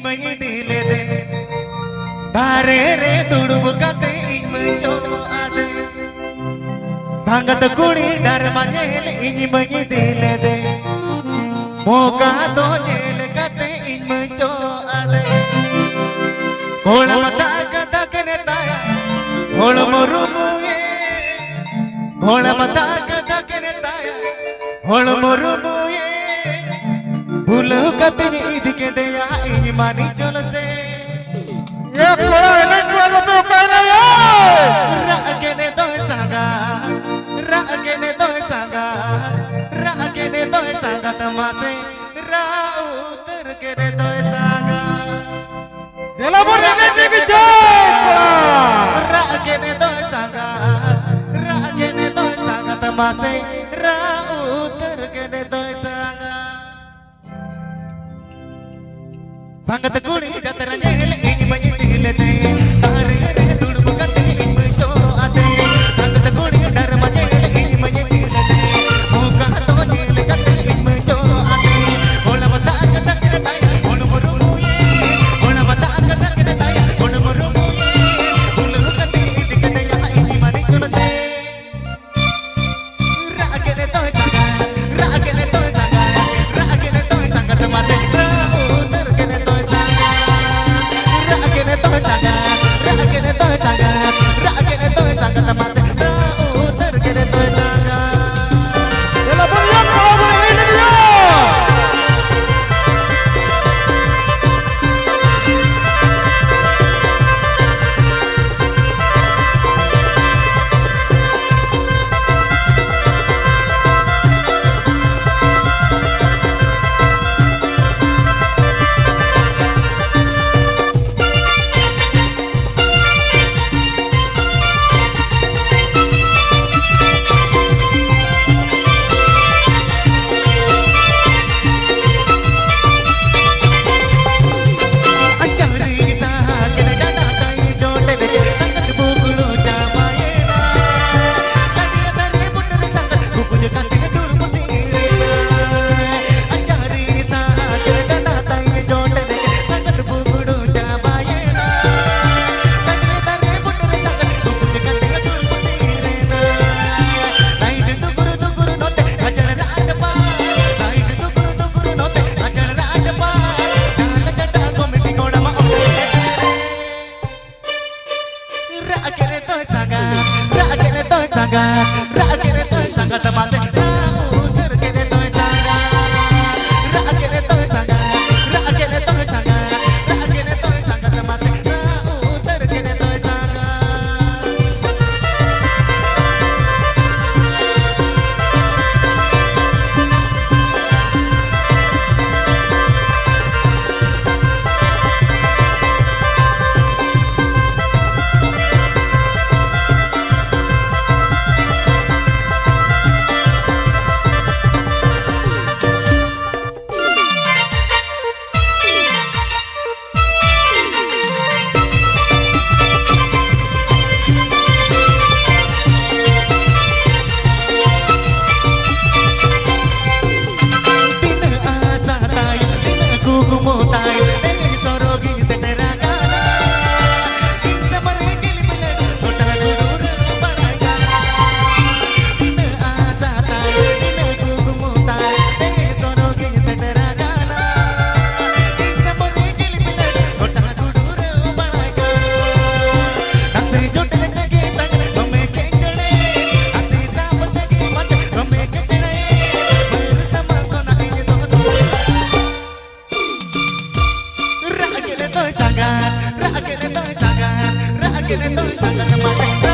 मई दिले दे तारे रे तुड़ब कते इन मचो आदे संगत कुड़ी डर मजेल इन मई दिले दे मोका तो जेल कते इन मचो आदे कोल मता कदा कने ताया कोल मोरुमुए कोल मता कदा कने ताया कोल मोरुमुए भूल कतनी ईद के दया इन मानी चल से ये कोई नहीं कोई तो कह रहा है रागे ने दो संगा तमासे राउतर के ने दो संगा चला बोल रहे थे कि जय रागे ने दो संगा तमासे राउतर के ने दो संगा संगत कुड़ी जतरा जेल इन मई दिले दे तारे रे तुड़ब कते इन मचो आदे संगत कुड़ी डर मजेल इन मई दिले दे मोका तो जेल कते इन मचो आदे बोल मता कदा करे ताया बोल मोरुए बोल मता कदा करे ताया बोल मोरुए बोल कते ईद के दया इन मानी चल दे रागे ने तो संगा तमासे राउतर के ने तो चला बोल रहे थे कि रागे ने तो संगा